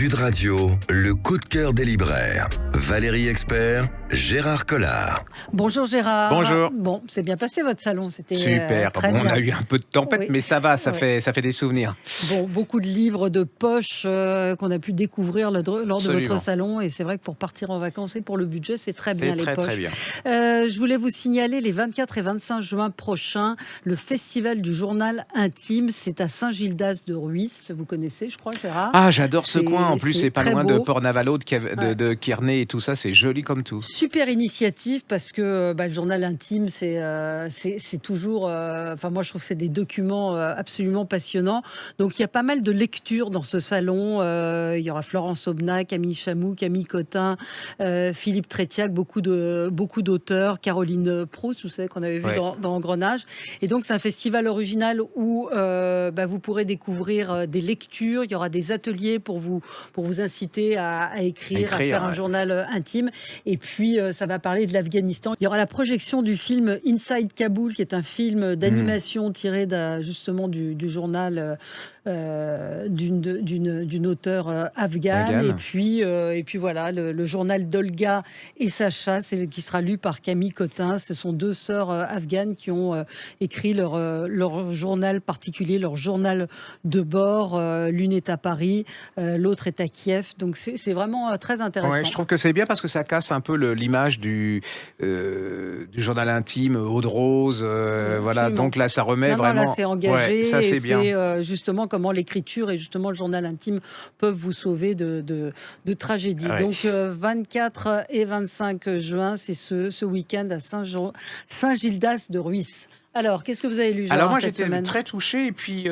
Sud Radio, le coup de cœur des libraires. Valérie Expert, Gérard Collard. Bonjour Gérard. Bonjour. Bon, c'est bien passé votre salon, c'était Super. très Bon, bien. on a eu un peu de tempête, Oui. mais ça va, ça Oui. fait des souvenirs. Bon, beaucoup de livres de poche qu'on a pu découvrir lors de Absolument. votre salon, et c'est vrai que pour partir en vacances et pour le budget, c'est très bien les C'est poches. très bien. Je voulais vous signaler les 24 et 25 juin prochains, le festival du journal intime, c'est à Saint-Gildas de Ruisse, vous connaissez, je crois, Gérard. Ah, j'adore ce C'est- coin. En plus, c'est c'est pas très loin beau. de Port-Navalo, Ouais. de Kearney et tout ça. C'est joli comme tout. Super initiative parce que le journal intime, c'est toujours. Enfin, moi, je trouve que c'est des documents absolument passionnants. Donc, il y a pas mal de lectures dans ce salon. Il y aura Florence Aubenas, Camille Chamou, Camille Cotin, Philippe Trétiac, beaucoup d'auteurs, Caroline Proust, vous savez, qu'on avait vu Ouais. dans Engrenage. Et donc, c'est un festival original où vous pourrez découvrir des lectures. Il y aura des ateliers pour vous inciter à écrire, à faire un ouais. journal intime. Et puis, ça va parler de l'Afghanistan. Il y aura la projection du film Inside Kaboul, qui est un film d'animation tiré justement du journal d'une auteure afghane. Afghane. Et puis voilà, le journal d'Olga et Sacha, qui sera lu par Camille Cotin. Ce sont deux sœurs afghanes qui ont écrit leur journal particulier, leur journal de bord. L'une est à Paris, l'autre est à Kiev. Donc c'est vraiment très intéressant. Ouais, je trouve que c'est bien parce que ça casse un peu l'image du journal intime, eau de rose. Voilà, Absolument. donc là, ça remet Non, vraiment. là, c'est engagé. Ouais, ça, Et c'est bien. c'est justement comment l'écriture et justement le journal intime peuvent vous sauver de tragédies. Ouais. Donc, 24 et 25 juin, c'est ce week-end à Saint-Gildas de Ruisse. Alors, qu'est-ce que vous avez lu, Gérard, Alors moi, cette j'étais semaine? très touché et puis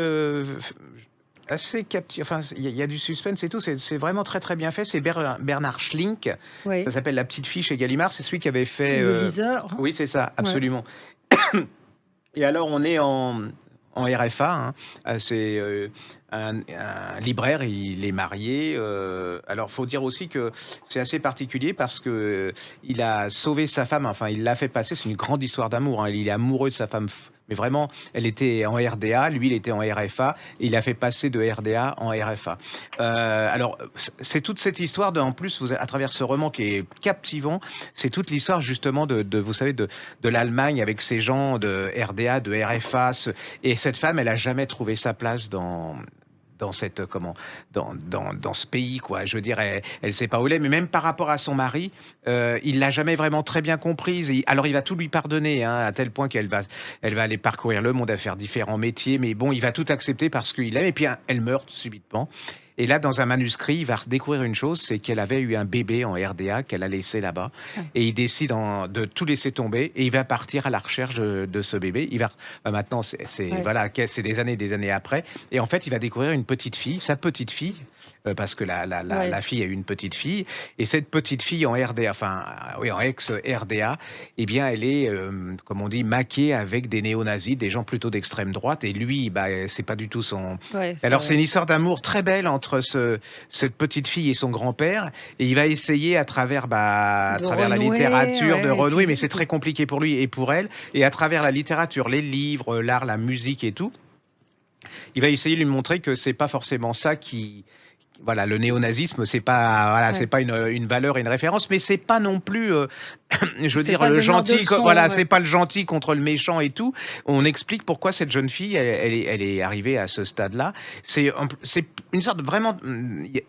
assez captif. Enfin, il y a du suspense et tout. C'est vraiment très très bien fait. C'est Bernard Schlink. Oui, Ça s'appelle La Petite Fille chez Gallimard. C'est celui qui avait fait. le liseur. Oui, c'est ça, Ouais. absolument. Et alors, on est en RFA. Hein. C'est un libraire, il est marié. Alors, faut dire aussi que c'est assez particulier parce que il a sauvé sa femme. Enfin, il l'a fait passer. C'est une grande histoire d'amour. Hein. Il est amoureux de sa femme. Mais vraiment, elle était en RDA, lui, il était en RFA. Et il a fait passer de RDA en RFA. Alors, c'est toute cette histoire en plus, à travers ce roman qui est captivant, c'est toute l'histoire justement vous savez, de l'Allemagne avec ces gens de RDA, de RFA. Et cette femme, elle a jamais trouvé sa place dans cette dans ce pays, quoi. Je veux dire, elle sait pas où elle est, mais même par rapport à son mari, il l'a jamais vraiment très bien comprise. Alors il va tout lui pardonner, hein, à tel point elle va aller parcourir le monde à faire différents métiers, mais bon, il va tout accepter parce qu'il aime. Et puis elle meurt subitement. Et là, dans un manuscrit, il va redécouvrir une chose, c'est qu'elle avait eu un bébé en RDA qu'elle a laissé là-bas. Et il décide de tout laisser tomber et il va partir à la recherche de ce bébé. Maintenant, voilà, c'est des années après. Et en fait, il va découvrir une petite fille, sa petite fille, parce que la fille a eu une petite fille. Et cette petite fille en RDA, en ex-RDA, eh bien, elle est, comme on dit, maquée avec des néo-nazis, des gens plutôt d'extrême droite. Et lui, c'est pas du tout son... Ouais, Alors, c'est une histoire d'amour très belle entre cette petite fille et son grand-père. Et il va essayer à travers la renouer, littérature de et renouer, puis- mais c'est très compliqué pour lui et pour elle. Et à travers la littérature, les livres, l'art, la musique et tout, il va essayer de lui montrer que c'est pas forcément ça qui... Voilà, le néonazisme, c'est pas, c'est pas une valeur et une référence, mais c'est pas non plus, je veux C'est dire, pas le donneur de gentil. leçons, Voilà, ouais. c'est pas le gentil contre le méchant et tout. On explique pourquoi cette jeune fille, elle est arrivée à ce stade-là. C'est une sorte de vraiment,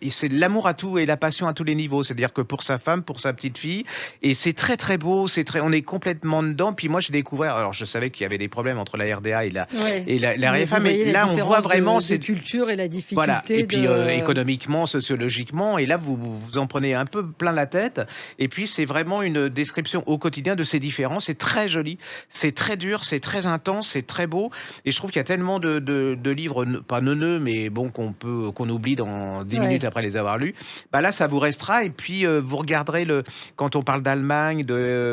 c'est l'amour à tout et la passion à tous les niveaux. C'est-à-dire que pour sa femme, pour sa petite fille, et c'est très très beau. On est complètement dedans. Puis moi, j'ai découvert. Alors, je savais qu'il y avait des problèmes entre la RDA et la Mais RFA, vous mais voyez la là, on voit différence vraiment de culture et la difficulté. voilà, et puis économiquement, sociologiquement, et là vous en prenez un peu plein la tête, et puis c'est vraiment une description au quotidien de ces différences. C'est très joli, c'est très dur, c'est très intense, c'est très beau, et je trouve qu'il y a tellement de livres, pas neuneux, mais bon, qu'on oublie dans 10 minutes après les avoir lus. Là, ça vous restera, et puis vous regarderez quand on parle d'Allemagne,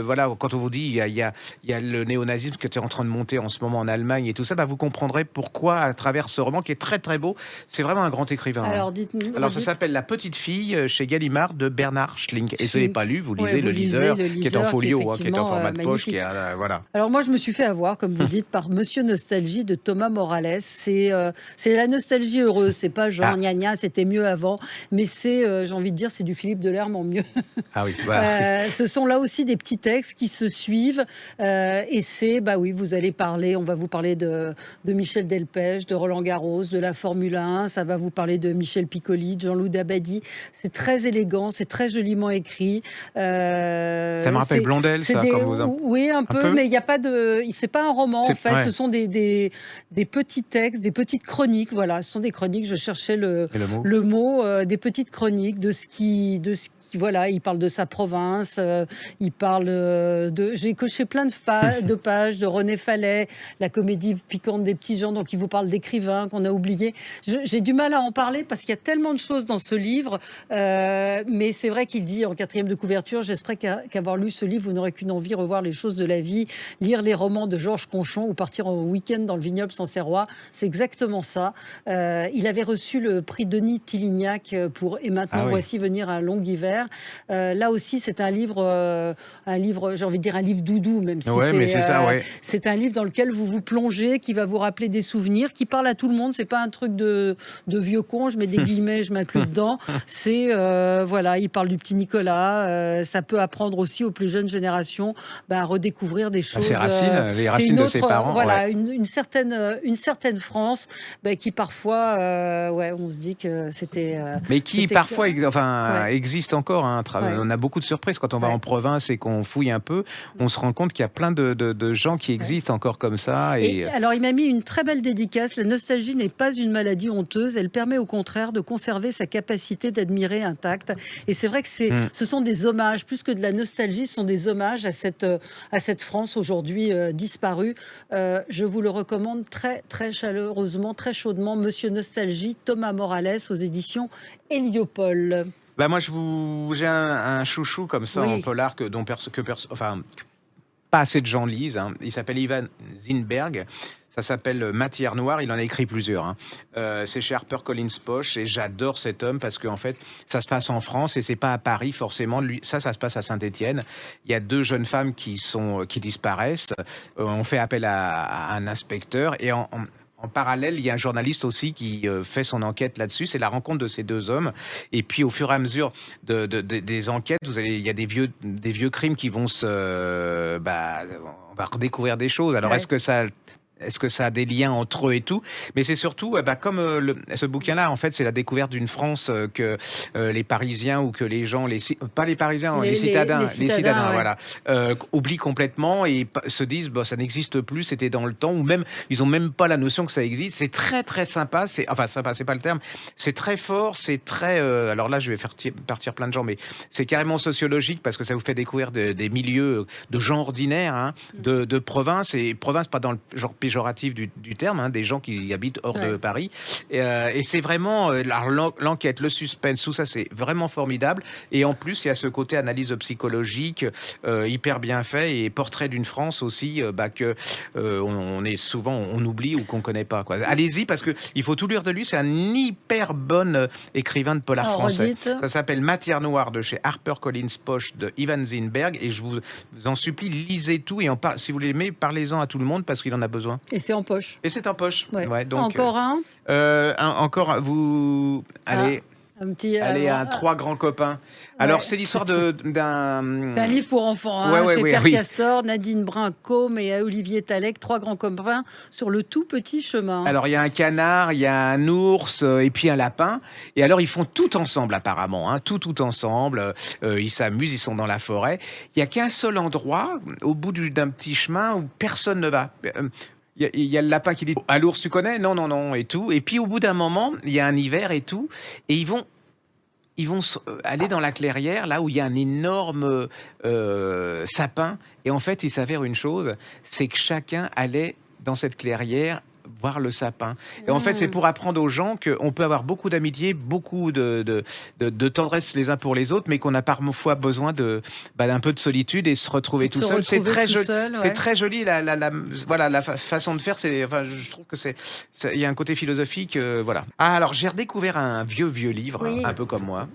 voilà, quand on vous dit il y a le néonazisme qui est en train de monter en ce moment en Allemagne et tout ça, vous comprendrez pourquoi à travers ce roman qui est très très beau. C'est vraiment un grand écrivain. Alors, dites-nous, Alors, ça redites? s'appelle La petite fille chez Gallimard de Bernard Schlink. Et si vous n'avez pas Schlink. lu, vous Ouais, lisez vous Le lisez Liseur, Le qui est en Liseur, qui est folio, qui est en effectivement format de poche, qui est magnifique. voilà. Alors moi, je me suis fait avoir, comme vous dites, par Monsieur Nostalgie de Thomas Morales. C'est la nostalgie heureuse. C'est pas genre Ah, gna gna, c'était mieux avant, mais j'ai envie de dire, c'est du Philippe Delerme en mieux. ah oui, voilà. Ce sont là aussi des petits textes qui se suivent, et bah oui, on va vous parler de Michel Delpech, de Roland Garros, de la Formule 1. Ça va vous parler de Michel Piccoli, de Jean-Loup Dabadi. C'est très élégant, c'est très joliment écrit. Ça me rappelle Blondel, C'est ça, des, quand vous en... oui, un Un peu, peu? mais il y a pas de, c'est pas un roman en fait. Ouais. Ce sont des petits textes, des petites chroniques. Voilà, ce sont des chroniques. Je cherchais Et le mot? le mot, des petites chroniques voilà, il parle de sa province, il parle j'ai coché plein de pages de René Fallet, la comédie piquante des petits gens, donc il vous parle d'écrivains qu'on a oubliés. J'ai du mal à en parler parce qu'il y a tellement de choses dans ce livre, mais c'est vrai qu'il dit en quatrième de couverture, j'espère qu'avoir lu ce livre, vous n'aurez qu'une envie, revoir les choses de la vie, lire les romans de Georges Conchon ou partir en week-end dans le vignoble sancerrois. C'est exactement ça. Il avait reçu le prix Denis Tillignac pour Et maintenant, Ah oui. voici venir un long hiver. Là aussi, c'est un livre, j'ai envie de dire un livre doudou, même si Ouais, mais c'est ça, ouais. c'est un livre dans lequel vous vous plongez, qui va vous rappeler des souvenirs, qui parle à tout le monde. C'est pas un truc de vieux con, je mets des guillemets, je m'inclus dedans. Voilà, il parle du petit Nicolas. Ça peut apprendre aussi aux plus jeunes générations à redécouvrir des choses. Ses racines, les C'est racines une de autre, ses parents. voilà, Ouais. une certaine France qui parfois, ouais, on se dit que Mais qui c'était parfois ouais, existe encore. ouais, On a beaucoup de surprises quand on va ouais. en province et qu'on fouille un peu. On se rend compte qu'il y a plein de gens qui Ouais. existent encore comme ça. Et alors, il m'a mis une très belle dédicace. La nostalgie n'est pas une maladie honteuse. Elle permet au contraire de conserver sa capacité d'admirer intacte. Et c'est vrai que Mm. ce sont des hommages, plus que de la nostalgie, ce sont des hommages à cette France aujourd'hui disparue. Je vous le recommande très, très chaleureusement, très chaudement. Monsieur Nostalgie, Thomas Morales, aux éditions Héliopole. Bah moi, j'ai un chouchou comme ça en Oui. polar pas assez de gens lisent. Hein. Il s'appelle Ivan Zinberg. Ça s'appelle Matière Noire. Il en a écrit plusieurs. Hein. C'est chez HarperCollins Poche et j'adore cet homme parce qu'en fait, ça se passe en France et c'est pas à Paris forcément. Ça se passe à Saint-Étienne. Il y a deux jeunes femmes qui disparaissent. On fait appel à un inspecteur et en parallèle, il y a un journaliste aussi qui fait son enquête là-dessus. C'est la rencontre de ces deux hommes. Et puis, au fur et à mesure des enquêtes, il y a des vieux crimes qui vont on va redécouvrir des choses. Alors, Ouais. est-ce que ça a des liens entre eux et tout? Mais c'est surtout, comme ce bouquin-là, en fait, c'est la découverte d'une France que les Parisiens ou que les gens, pas les Parisiens, les citadins, ouais. voilà, oublient complètement et se disent, ça n'existe plus, c'était dans le temps, ou même, ils ont même pas la notion que ça existe. C'est très, très sympa. Sympa, c'est pas le terme. C'est très fort, c'est très, alors là, je vais faire partir plein de gens, mais c'est carrément sociologique parce que ça vous fait découvrir des milieux de gens ordinaires, hein, de province, et province pas dans le genre péjoratif du terme, hein, des gens qui habitent hors de Paris. Et c'est vraiment l'enquête, le suspense, tout ça, c'est vraiment formidable. Et en plus, il y a ce côté analyse psychologique hyper bien fait et portrait d'une France aussi que on est souvent, on oublie ou qu'on connaît pas. Quoi. Allez-y parce que il faut tout lire de lui. C'est un hyper bon écrivain de polar Alors, français. redites. Ça s'appelle Matière Noire de chez HarperCollins Poche de Ivan Zinberg. Et je vous en supplie, lisez tout et si vous l'aimez, parlez-en à tout le monde parce qu'il en a besoin. Et c'est en poche. Et c'est en poche. Ouais. Ouais, donc, Encore un. encore, vous allez, Un petit. allez à Trois grands copains. Alors, Ouais. c'est l'histoire d'un. C'est un livre pour enfants, hein, Ouais, chez ouais, Père oui. Castor, Nadine Brun-Côme et Olivier Talec, trois grands copains sur le tout petit chemin. Alors, il y a un canard, il y a un ours et puis un lapin. Et alors, ils font tout ensemble, apparemment. Hein, tout ensemble. Ils s'amusent, ils sont dans la forêt. Il n'y a qu'un seul endroit, au bout d'un petit chemin, où personne ne va. Il y a le lapin qui dit « À l'ours, tu connais ?» Non, non, non, et tout. Et puis, au bout d'un moment, il y a un hiver et tout. Et ils vont aller dans la clairière, là où il y a un énorme sapin. Et en fait, il s'avère une chose, c'est que chacun allait dans cette clairière voir le sapin. Et en fait, c'est pour apprendre aux gens qu'on peut avoir beaucoup d'amitié, beaucoup de tendresse les uns pour les autres, mais qu'on a parfois besoin d'un peu de solitude et se retrouver tout Se seul. C'est retrouver très tout joli. seul, C'est ouais. très joli, voilà, la façon de faire. Enfin, je trouve que il y a un côté philosophique, voilà. Ah, alors j'ai redécouvert un vieux livre, Oui. un peu comme moi,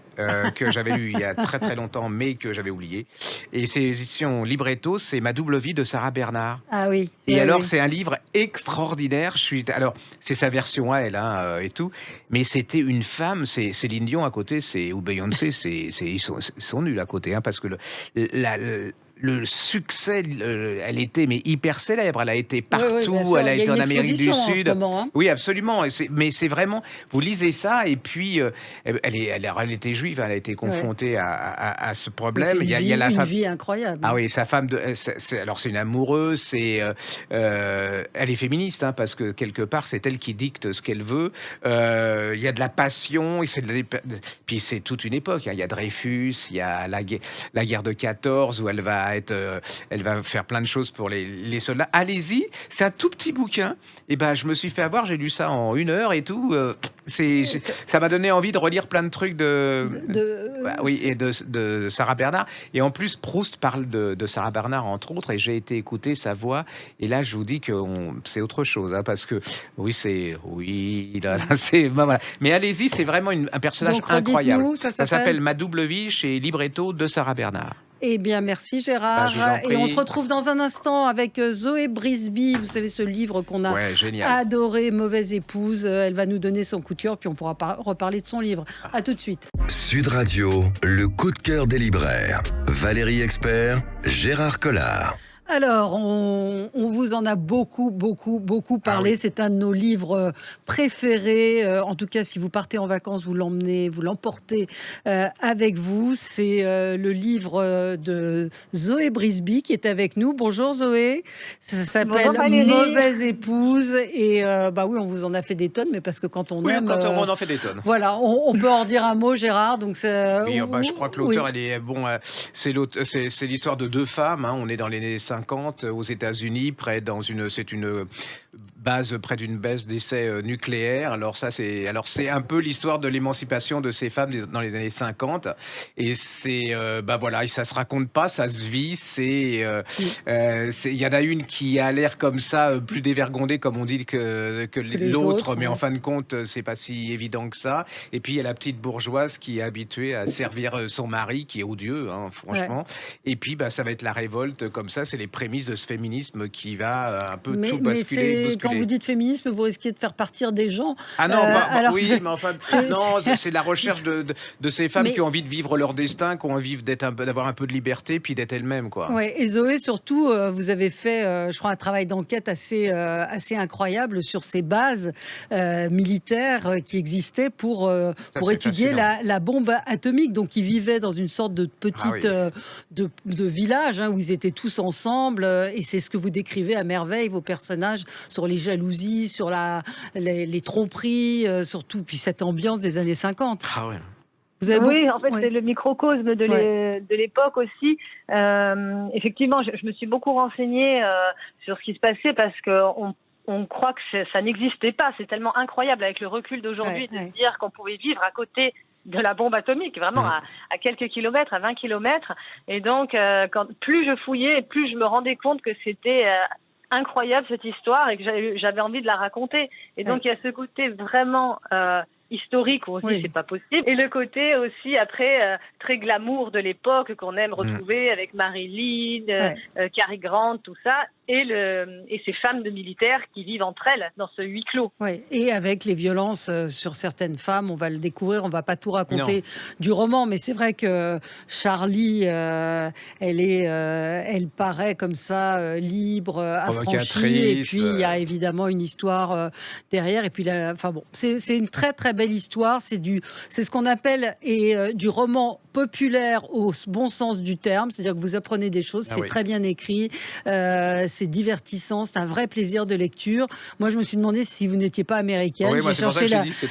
que j'avais lu il y a très très longtemps, mais que j'avais oublié. Et c'est édition Libretto, c'est Ma double vie de Sarah Bernard. Ah oui, Et oui, alors, oui. c'est un livre extraordinaire. Alors, c'est sa version à elle, hein, et tout. Mais c'était une femme, c'est Céline Dion à côté, ou Beyoncé, ils sont nuls à côté, hein, parce que le succès, elle était mais hyper célèbre. Elle a été Oui, oui, bien partout. sûr. Elle a Il y a été une en Amérique du exposition en ce Sud. moment, hein. Oui, absolument. Mais c'est vraiment, vous lisez ça et puis elle était juive. Elle a été Ouais. confrontée à ce Mais c'est problème. Il y a la une femme. vie incroyable, Ah hein. oui, sa femme alors c'est une amoureuse, elle est féministe, hein, parce que quelque part c'est elle qui dicte ce qu'elle veut. Il y a de la passion, et puis c'est toute une époque, hein. Il y a Dreyfus, il y a la guerre de 14 où elle va faire plein de choses pour les soldats. Allez-y, c'est un tout petit bouquin. Et ben je me suis fait avoir, j'ai lu ça en 1 heure et tout. Ça m'a donné envie de relire plein de trucs bah oui, et de Sarah Bernard. Et en plus, Proust parle de Sarah Bernard, entre autres, et j'ai été écouter sa voix. Et là, je vous dis que c'est autre chose, hein, parce que oui, là, voilà. Mais allez-y, c'est vraiment un personnage Donc incroyable. redites-nous, ça Ça s'appelle? s'appelle Ma double vie chez Libretto de Sarah Bernard. Eh bien, merci Bah, je vous en Gérard. Et on se prie. retrouve dans un instant avec Zoé Brisby. Vous savez, ce livre qu'on a Ouais, génial. adoré, Mauvaise épouse. Elle va nous donner son coup de cœur, puis on pourra reparler de son livre. À tout de suite. Sud Radio, le coup de cœur des libraires. Valérie Expert, Gérard Collard. Alors, on vous en a beaucoup parlé. oui. C'est un de nos livres préférés. En tout cas, si vous partez en vacances, vous l'emportez avec vous. C'est le livre de Zoé Brisby qui est avec nous. Bonjour Zoé. Ça s'appelle Bonjour Valérie. Mauvaise épouse. Et bah oui, on vous en a fait des tonnes, mais parce que quand on Oui, aime, quand on en fait des tonnes. voilà, on peut en dire un mot, Gérard. Donc Oui, je crois que l'auteur, oui. elle est bon. C'est l'histoire de 2 femmes, hein. On est dans les années 50 aux États-Unis, c'est une base près d'une base d'essais nucléaires. Alors c'est un peu l'histoire de l'émancipation de ces femmes dans les années 50. Et voilà, et ça se raconte pas, ça se vit. Il y en a une qui a l'air comme ça plus dévergondée, comme on dit, que les l'autre, autres, mais ouais. en fin de compte, c'est pas si évident que ça. Et puis il y a la petite bourgeoise qui est habituée à servir son mari, qui est odieux, hein, franchement. Et puis ça va être la révolte, comme ça, c'est les prémices de ce féminisme qui va un peu tout basculer, quand vous dites féminisme, vous risquez de faire partir des gens. Ah non, alors oui, que mais enfin, c'est- non, c'est la recherche de ces femmes Mais- qui ont envie de vivre leur destin, qui ont envie d'avoir un peu de liberté, puis d'être elles-mêmes, quoi. Ouais, et Zoé, surtout, vous avez fait, je crois, un travail d'enquête assez incroyable sur ces bases militaires qui existaient pour c'est étudier fascinant. la bombe atomique. Donc, ils vivaient dans une sorte de petite Ah oui. de village, hein, où ils étaient tous ensemble. Et c'est ce que vous décrivez à merveille, vos personnages, sur les jalousies, sur les tromperies, surtout, puis cette ambiance des années 50. Ah ouais. Vous avez Oui, en fait, ouais. c'est le microcosme de l'époque aussi. Effectivement, je me suis beaucoup renseignée sur ce qui se passait parce qu'on croit que ça n'existait pas. C'est tellement incroyable avec le recul d'aujourd'hui de se dire qu'on pouvait vivre à côté de la bombe atomique, vraiment à quelques kilomètres, à 20 kilomètres. Et donc, plus je fouillais, plus je me rendais compte que c'était incroyable cette histoire et que j'avais envie de la raconter. Et donc, il y a ce côté vraiment historique où on se dit c'est pas possible. Et le côté aussi, après, très glamour de l'époque qu'on aime retrouver avec Marilyn, Cary Grant, tout ça. Et ces femmes de militaires qui vivent entre elles dans ce huis clos. Oui, et avec les violences sur certaines femmes, on va le découvrir, on va pas tout raconter du roman, mais c'est vrai que Charlie, elle paraît comme ça, libre, affranchie, et puis il y a évidemment une histoire derrière, et puis enfin bon, c'est une très très belle histoire, c'est ce qu'on appelle du roman populaire au bon sens du terme, c'est-à-dire que vous apprenez des choses, c'est très bien écrit, c'est divertissant, c'est un vrai plaisir de lecture. Moi, je me suis demandé si vous n'étiez pas américaine. J'ai cherché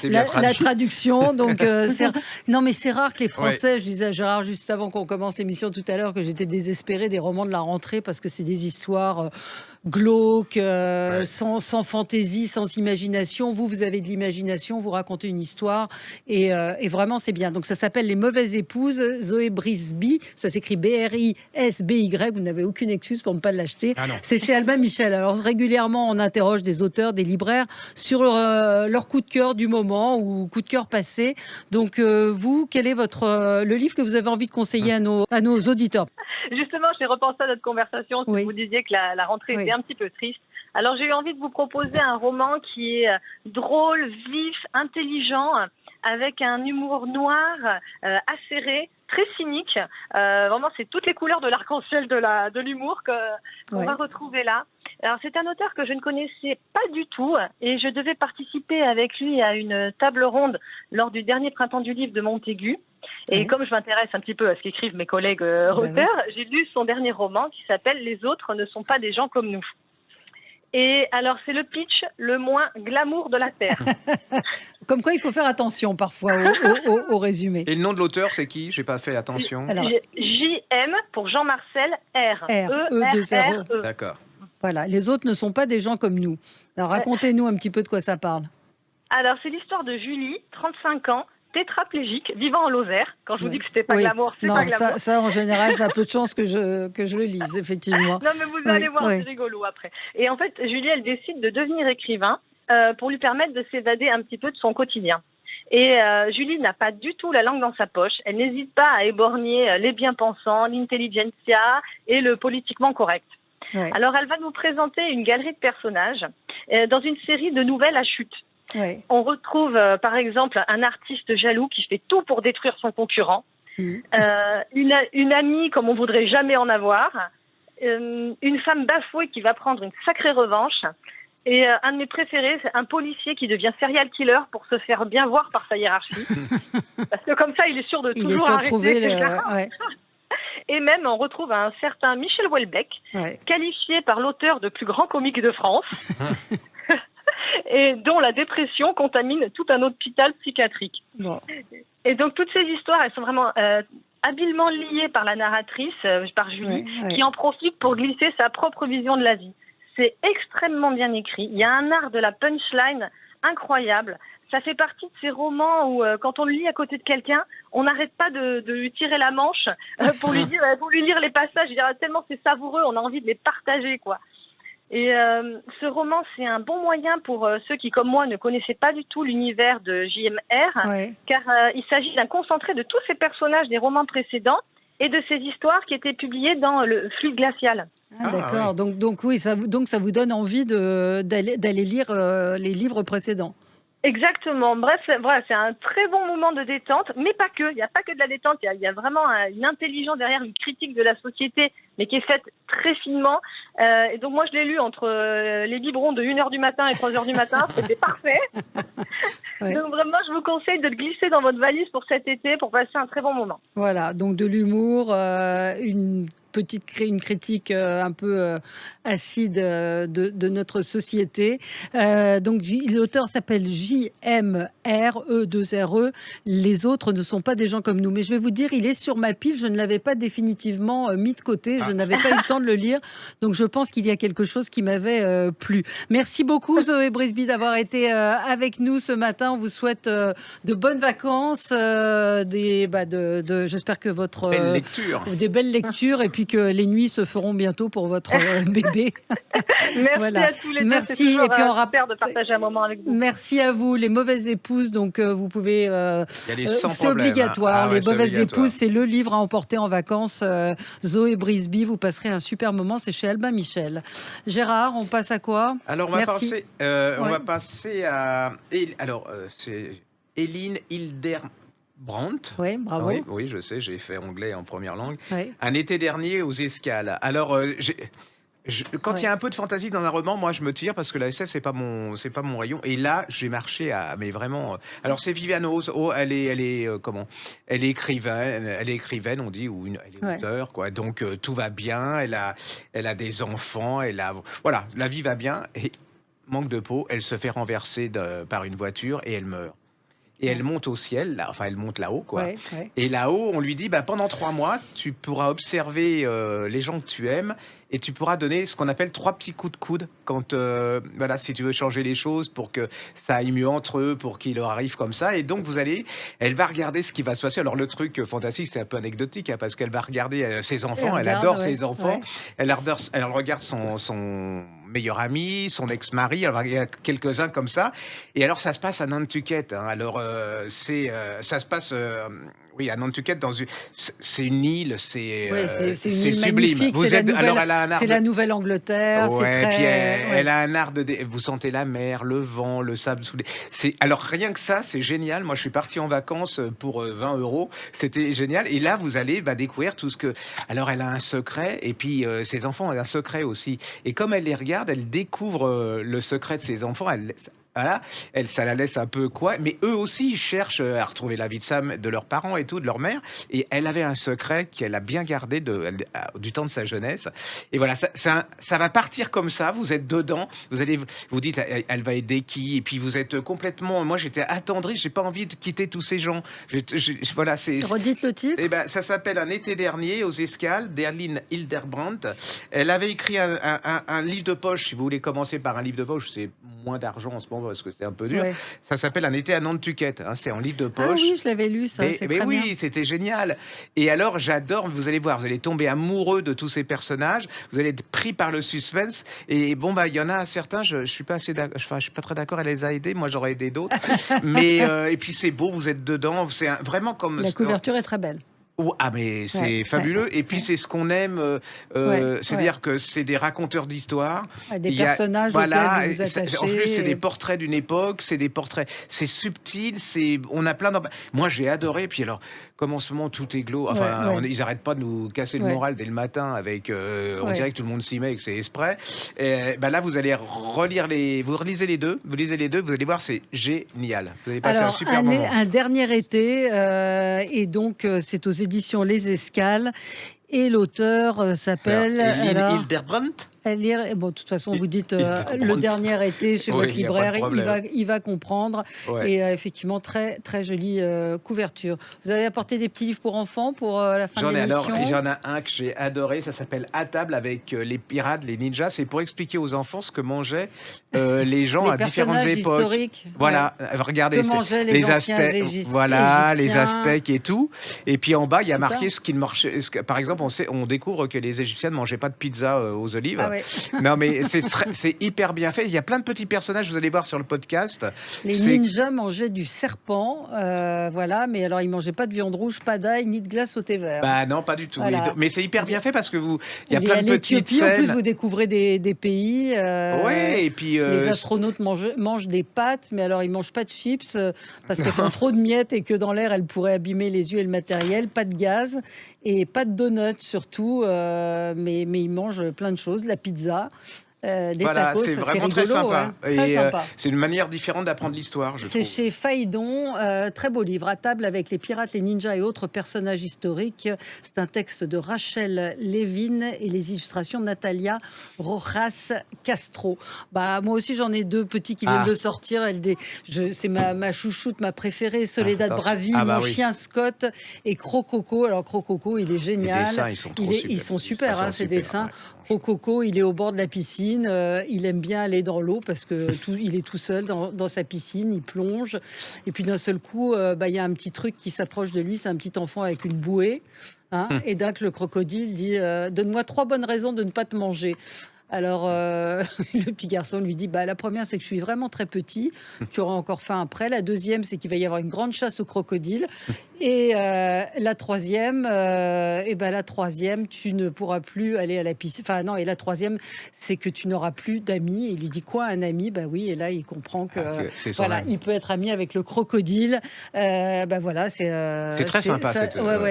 la traduction. Donc, non, mais c'est rare que les Français, je disais à Gérard juste avant qu'on commence l'émission tout à l'heure, que j'étais désespérée des romans de la rentrée parce que c'est des histoires glauque, Ouais. sans fantaisie, sans imagination. Vous avez de l'imagination, vous racontez une histoire et vraiment c'est bien. Donc ça s'appelle Les Mauvaises Épouses, Zoé Brisby, ça s'écrit Brisby, vous n'avez aucune excuse pour ne pas l'acheter. Ah non. C'est chez Albin Michel. Alors régulièrement on interroge des auteurs, des libraires sur leur coup de cœur du moment ou coup de cœur passé. Donc vous, quel est le livre que vous avez envie de conseiller à nos auditeurs? Justement, j'ai repensé à notre conversation. Oui. Vous disiez que la rentrée Oui. était un petit peu triste. Alors, j'ai eu envie de vous proposer un roman qui est drôle, vif, intelligent, avec un humour noir, acéré, très cynique. Vraiment, c'est toutes les couleurs de l'arc-en-ciel de l'humour qu'on Ouais. va retrouver là. Alors, c'est un auteur que je ne connaissais pas du tout et je devais participer avec lui à une table ronde lors du dernier printemps du livre de Montaigu. Et Ouais. comme je m'intéresse un petit peu à ce qu'écrivent mes collègues auteurs, j'ai lu son dernier roman qui s'appelle « Les autres ne sont pas des gens comme nous ». Et alors, c'est le pitch le moins glamour de la Terre. Comme quoi il faut faire attention parfois au résumé. Et le nom de l'auteur, c'est qui? J'ai pas fait attention. Alors, JM pour Jean-Marcel R. R-E-2-R-E. D'accord. Voilà, les autres ne sont pas des gens comme nous. Alors racontez-nous un petit peu de quoi ça parle. Alors, c'est l'histoire de Julie, 35 ans, tétraplégique, vivant en Lozère. Quand je vous dis que c'était pas Oui. glamour, c'est Non, pas glamour. ça en général, ça a peu de chances que je le lise, effectivement. Non, mais vous allez voir, c'est rigolo après. Et en fait, Julie, elle décide de devenir écrivain pour lui permettre de s'évader un petit peu de son quotidien. Et Julie n'a pas du tout la langue dans sa poche. Elle n'hésite pas à éborgner les bien-pensants, l'intelligentsia et le politiquement correct. Ouais. Alors, elle va nous présenter une galerie de personnages dans une série de nouvelles à chute. Ouais. On retrouve, par exemple, un artiste jaloux qui fait tout pour détruire son concurrent. Une amie comme on voudrait jamais en avoir. Une femme bafouée qui va prendre une sacrée revanche. Et un de mes préférés, c'est un policier qui devient serial killer pour se faire bien voir par sa hiérarchie. Parce que comme ça, il est sûr de toujours arrêter quelqu'un. Ouais. Et même, on retrouve un certain Michel Houellebecq, qualifié par l'auteur de plus grand comique de France, et dont la dépression contamine tout un hôpital psychiatrique. Bon. Et donc, toutes ces histoires, elles sont vraiment habilement liées par la narratrice, par Julie, qui en profite pour glisser sa propre vision de la vie. C'est extrêmement bien écrit. Il y a un art de la punchline incroyable. Ça fait partie de ces romans où, quand on le lit à côté de quelqu'un, on n'arrête pas de lui tirer la manche pour lui lire les passages. Je dirais, tellement c'est savoureux, on a envie de les partager, quoi. Et ce roman, c'est un bon moyen pour ceux qui, comme moi, ne connaissaient pas du tout l'univers de JMR, car il s'agit d'un concentré de tous ces personnages des romans précédents et de ces histoires qui étaient publiées dans le Fluide glacial. Ah, d'accord. Oui. Donc oui, ça vous donne envie d'aller lire les livres précédents. Exactement. Bref, voilà, c'est un très bon moment de détente, mais pas que. Il n'y a pas que de la détente. Il y a vraiment une intelligence derrière, une critique de la société, mais qui est faite très finement. Et donc moi, je l'ai lu entre les biberons de 1h du matin et 3h du matin. C'était parfait. Donc vraiment, je vous conseille de le glisser dans votre valise pour cet été, pour passer un très bon moment. Voilà. Donc de l'humour, une critique un peu acide de notre société. Donc l'auteur s'appelle JMRE2RE. Les autres ne sont pas des gens comme nous. Mais je vais vous dire, il est sur ma pile. Je ne l'avais pas définitivement mis de côté. Je n'avais pas eu le temps de le lire. Donc je pense qu'il y a quelque chose qui m'avait plu. Merci beaucoup Zoé Brisby d'avoir été avec nous ce matin. On vous souhaite de bonnes vacances, j'espère que des belles lectures et puis que les nuits se feront bientôt pour votre bébé. Merci à tous les deux. C'est toujours super de partager un moment avec vous. Merci à vous, les mauvaises épouses. Donc vous pouvez. C'est obligatoire. Les mauvaises épouses, c'est le livre à emporter en vacances. Zoé Brisby, vous passerez un super moment. C'est chez Albin Michel. Gérard, on passe à quoi? Alors on va passer à. C'est Éline Hildebrandt. Oui, bravo. Oui, je sais, j'ai fait anglais en première langue. Oui. Un été dernier aux Escales. Alors, quand il y a un peu de fantaisie dans un roman, moi je me tire parce que la SF c'est pas mon rayon. Et là, j'ai marché mais vraiment. Alors c'est Viviane Rose. Elle est écrivaine, on dit, ou elle est auteure, quoi. Donc tout va bien. Elle a des enfants. Voilà, la vie va bien. Et manque de peau, elle se fait renverser par une voiture et elle meurt. Et elle monte au ciel, elle monte là-haut, quoi. Et là-haut, on lui dit, pendant 3 mois, tu pourras observer les gens que tu aimes et tu pourras donner ce qu'on appelle 3 petits coups de coude quand, voilà, si tu veux changer les choses pour que ça aille mieux entre eux, pour qu'il leur arrive comme ça et donc elle va regarder ce qui va se passer. Alors le truc fantastique, c'est un peu anecdotique, hein, parce qu'elle va regarder, ses enfants, elle adore ses enfants, elle regarde son meilleur ami, son ex-mari, alors il y a quelques-uns comme ça et alors ça se passe à Nantucket, hein. Alors, ça se passe, oui, à Nantucket c'est une île, c'est c'est une c'est île sublime. magnifique, Vous êtes alors elle a un art c'est de la Nouvelle-Angleterre, c'est ouais, puis très... elle a un art vous sentez la mer, le vent, le sable sous les alors rien que ça, c'est génial. Moi, je suis parti en vacances, pour, 20 €. C'était génial et là, vous allez, découvrir tout ce que alors elle a un secret et puis, ses enfants ont un secret aussi et comme elle les regarde, elle découvre, le secret de ses enfants. Voilà, ça la laisse un peu quoi, mais eux aussi ils cherchent à retrouver la vie de leurs parents et tout, de leur mère. Et elle avait un secret qu'elle a bien gardé du temps de sa jeunesse. Et voilà, ça va partir comme ça. Vous êtes dedans, vous dites, elle va aider qui, et puis vous êtes complètement. Moi, j'étais attendri, j'ai pas envie de quitter tous ces gens. Voilà, Redites le titre. Eh ben, ça s'appelle Un été dernier aux Escales d'Erline Hildebrandt. Elle avait écrit un livre de poche. Si vous voulez commencer par un livre de poche, c'est moins d'argent en ce moment parce que c'est un peu dur. Ça s'appelle Un été à Nantucket. Hein, c'est en livre de poche. Ah oui, je l'avais lu, ça. C'est très bien. C'était génial. Et alors, j'adore. Vous allez voir, vous allez tomber amoureux de tous ces personnages. Vous allez être pris par le suspense. Et bon, il y en a certains. Je suis pas assez d'accord. Enfin, je suis pas très d'accord. Elle les a aidés. Moi, j'aurais aidé d'autres. Mais et puis c'est beau. Vous êtes dedans. C'est vraiment comme la couverture est très belle. Ah mais c'est fabuleux et puis c'est ce qu'on aime, c'est-à-dire que c'est des raconteurs d'histoires, des personnages auxquels vous vous attachez. En plus c'est des portraits d'une époque, c'est subtil, on a plein moi j'ai adoré, puis alors comme en ce moment tout est glauque, enfin ils arrêtent pas de nous casser le moral dès le matin avec, on dirait que tout le monde s'y met et que c'est exprès. Et, là vous allez vous lisez les deux, vous allez voir c'est génial. Vous allez passer un super moment. Un dernier été et donc c'est aux éditions Les Escales et l'auteur s'appelle Hildebrandt. Bon, de toute façon, vous dites le dernier été chez votre libraire, il va comprendre. Et effectivement, très, très jolie couverture. Vous avez apporté des petits livres pour enfants pour la fin de l'émission? J'en ai un que j'ai adoré, ça s'appelle À table avec les pirates, les ninjas. C'est pour expliquer aux enfants ce que mangeaient les gens à différentes époques. Historiques. Voilà, regardez, que mangeaient les anciens Égyptiens. Voilà, les Aztèques et tout. Et puis en bas, il y a marqué ce qui ne marchait. Par exemple, on découvre que les Égyptiens ne mangeaient pas de pizza aux olives. Non, mais c'est hyper bien fait. Il y a plein de petits personnages, vous allez voir sur le podcast. Les ninjas mangeaient du serpent, voilà, mais alors ils mangeaient pas de viande rouge, pas d'ail, ni de glace au thé vert. Non, pas du tout. Voilà. Mais c'est hyper bien fait parce que il y a plein de petites scènes. En plus, vous découvrez des pays. Et puis les astronautes mangent des pâtes, mais alors ils mangent pas de chips parce qu'elles font trop de miettes et que dans l'air elles pourraient abîmer les yeux et le matériel. Pas de gaz et pas de donuts surtout, mais ils mangent plein de choses, la pizza. Tacos, c'est vraiment rigolo, très sympa. Très sympa. C'est une manière différente d'apprendre l'histoire, je trouve. C'est chez Phaidon, très beau livre, À table avec les pirates, les ninjas et autres personnages historiques. C'est un texte de Rachel Levin et les illustrations de Natalia Rojas Castro. Moi aussi, j'en ai deux petits qui viennent de sortir. C'est ma chouchoute, ma préférée, Soledad Bravi, mon chien Scott et Crococo. Alors Crococo, il est génial. Les dessins, ils sont super, ces dessins. Crococo, il est au bord de la piscine, il aime bien aller dans l'eau parce que il est tout seul dans sa piscine, il plonge. Et puis d'un seul coup, il y a un petit truc qui s'approche de lui, c'est un petit enfant avec une bouée. Et donc le crocodile dit donne-moi 3 bonnes raisons de ne pas te manger. Alors, le petit garçon lui dit, la première, c'est que je suis vraiment très petit. Tu auras encore faim après. La deuxième, c'est qu'il va y avoir une grande chasse aux crocodiles. Et la troisième, tu ne pourras plus aller à la piscine. Enfin, non, et la troisième, c'est que tu n'auras plus d'amis. Et il lui dit, quoi, un ami? Oui, et là, il comprend que il peut être ami avec le crocodile. Voilà, c'est très sympa.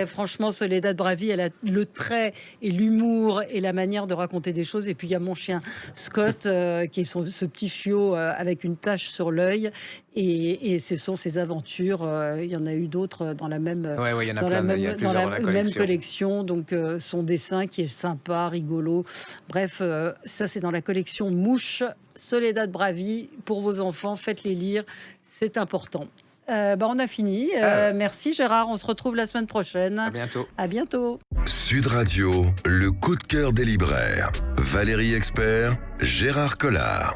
Franchement, Soledad Bravi, elle a le trait et l'humour et la manière de raconter des choses. Et puis, il y a mon chien Scott, qui est ce petit chiot avec une tache sur l'œil. Et ce sont ses aventures. Il y en a eu d'autres dans la même, collection. Donc, son dessin qui est sympa, rigolo. Bref, ça, c'est dans la collection Mouche, Soledad Bravi. Pour vos enfants, faites-les lire. C'est important. On a fini. Merci Gérard. On se retrouve la semaine prochaine. À bientôt. À bientôt. Sud Radio, le coup de cœur des libraires. Valérie Expert, Gérard Collard.